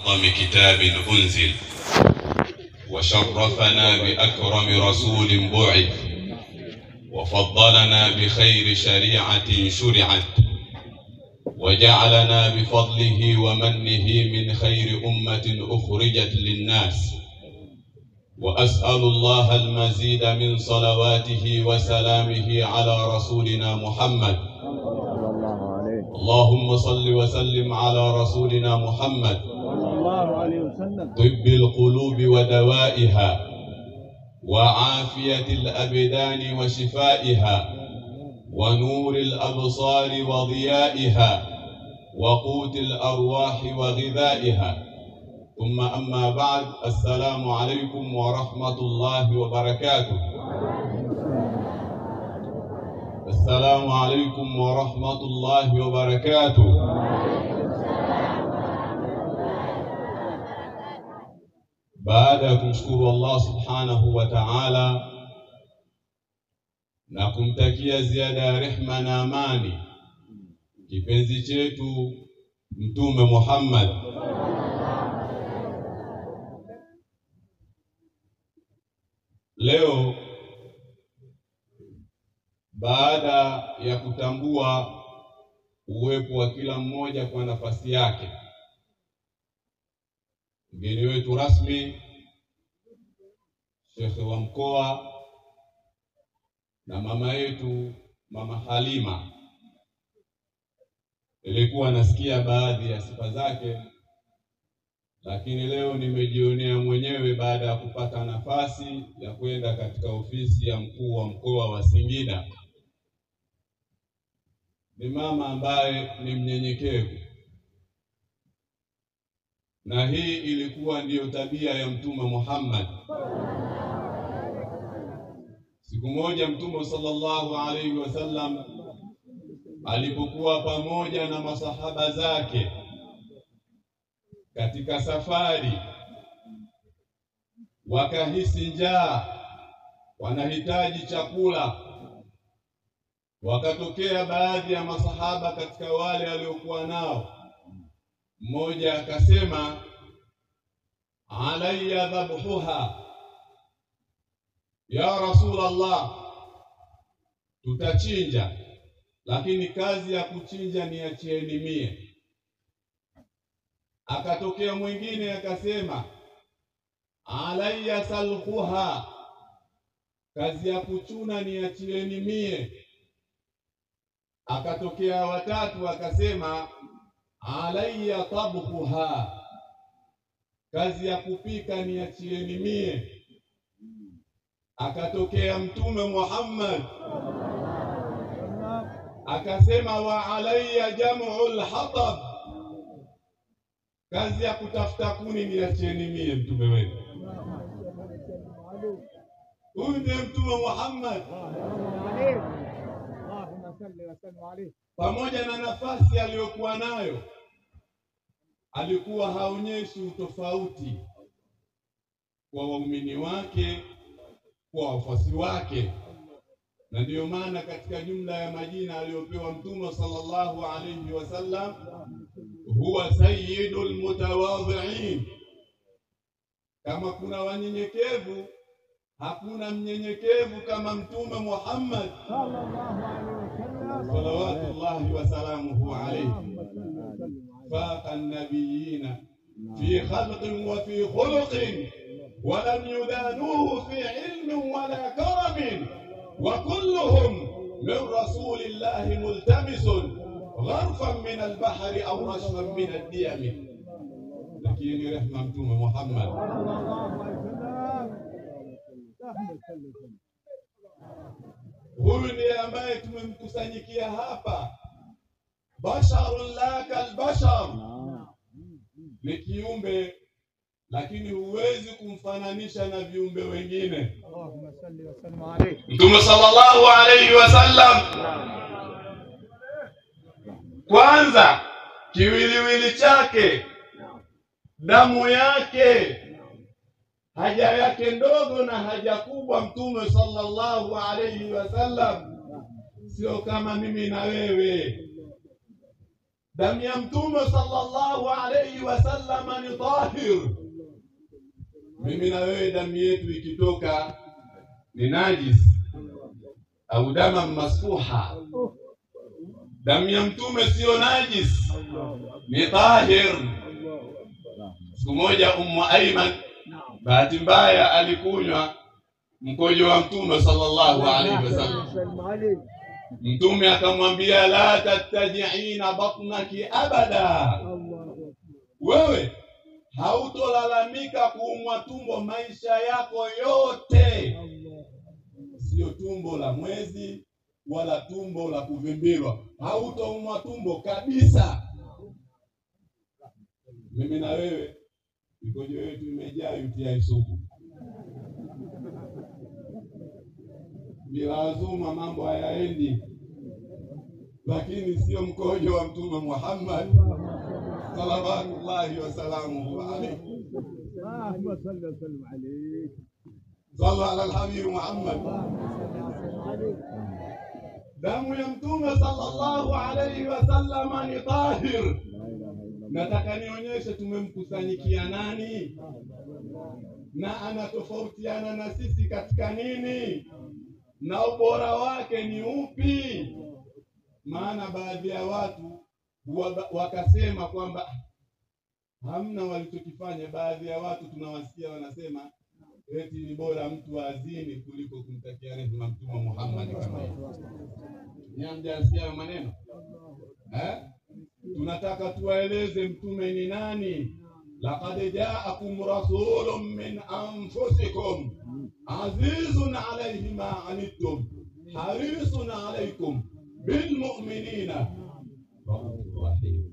أعظم كتاب أنزل وشرفنا بأكرم رسول بعث وفضلنا بخير شريعة شرعت وجعلنا بفضله ومنه من خير أمة أخرجت للناس. وأسأل الله المزيد من صلواته وسلامه على رسولنا محمد. اللهم صل وسلم على رسولنا محمد طب القلوب ودوائها وعافية الأبدان وشفائها ونور الأبصار وضيائها وقوت الأرواح وغذائها. ثم أما بعد، السلام عليكم ورحمة الله وبركاته. السلام عليكم ورحمة الله وبركاته. Baada ya kumshukuru Allah subhanahu wa ta'ala na kumtakia ziada ya rehma na amani kipenzi chetu Mtume Muhammad, leo baada ya kutambua uwepo wa kila mmoja kwa nafasi yake, mgeni wetu rasmi Sheikh wa mkoa na mama yetu Mama Halima, ilikuwa nasikia baadhi ya sifa zake, lakini leo nimejionea mwenyewe baada ya kupata nafasi ya kwenda katika ofisi ya mkuu wa mkoa wa Singida. Ni mama ambaye ni mnyenyekevu, na hii ilikuwa ndiyo tabia ya Mtume Muhammad. Siku moja Mtume sallallahu alaihi wasallam alipokuwa pamoja na masahaba zake katika safari, wakahisi njaa, wanahitaji chakula. Wakatokea baadhi ya masahaba katika wale waliokuwa nao, mmoja akasema, alayya dhabhuha, ya Rasulullah, tutachinja, lakini kazi ya kuchinja niachieni mie. Akatokea mwingine akasema, alayya salquha, kazi ya kuchuna niachieni mie. Akatokea watatu akasema, alayya tabkhuha, kazi ya kupika niachieni mie. Akatokea Mtume Muhammad akasema, wa alayya jam'ul hatab, kazi ya kutafuta kuni niachieni mie. Mtume wetu huyu ndiye Mtume Muhammad. Pamoja na nafasi aliyokuwa nayo, alikuwa haonyeshi utofauti kwa waumini wake, kwa wafuasi wake. Na ndiyo maana katika jumla ya majina aliyopewa Mtume sallallahu alayhi wasallam, huwa sayyidul mutawadhi'in. Kama kuna wanyenyekevu, hakuna mnyenyekevu kama Mtume Muhammad salawatullahi wa salamuhu alayhi. Faqa an-nabiyina fi khalqin wa fi khuluqin wa lam yudanuhu fi ilmin wala karamin, wa kulluhum min rasulillahi multamisun gharfan min al-bahri aw rashfan min ad-diyam. Lakini rehma Mtume Muhammad huyu ndiye ambaye tumemkusanyikia hapa. Basharun la kal bashar, ni kiumbe lakini huwezi kumfananisha na viumbe wengine. Mtume sallallahu alayhi wasallam, kwanza kiwiliwili chake, damu yake, haja yake ndogo na haja kubwa, Mtume sallallahu alayhi wasallam sio kama mimi na wewe. damu ya Mtume sallallahu alayhi wasallam ni tahir. Mimi na wewe damu yetu ikitoka ni najis au damu masfuha. Damu ya Mtume sio najis, ni tahir. Siku moja Ummu Ayman bahati mbaya alikunywa mkojo wa Mtume sallallahu alayhi wasallam. Mtume akamwambia, la tattaji'ina batnaki abada, wewe hautolalamika kuumwa tumbo maisha yako yote. Sio tumbo la mwezi wala tumbo la kuvimbilwa, hautoumwa tumbo kabisa. Mimi na wewe mikojo yetu imejaa UTI sugu. Bila azuma mambo hayaendi, lakini sio mkojo wa Mtume Muhammad sallallahu alaihi wasallam. Allahumma salli wa sallim alayhi. Sallu ala al-habib Muhammad. Damu ya Mtume sallallahu alaihi wasallam ni tahir. Nataka nionyeshe tumemkusanyikia nani na anatofautiana na sisi katika nini na ubora wake ni upi. Maana baadhi ya watu wakasema kwamba hamna walichokifanya. Baadhi ya watu tunawasikia wanasema eti ni bora mtu azini kuliko kumtakia rehema Mtume Muhammad. Kama hiyo nyamjasikia maneno tunataka tuwaeleze mtume ni nani. Laqad ja'akum rasulun min anfusikum azizun alayhi ma anittum harisun alaykum bil mu'minina rahim.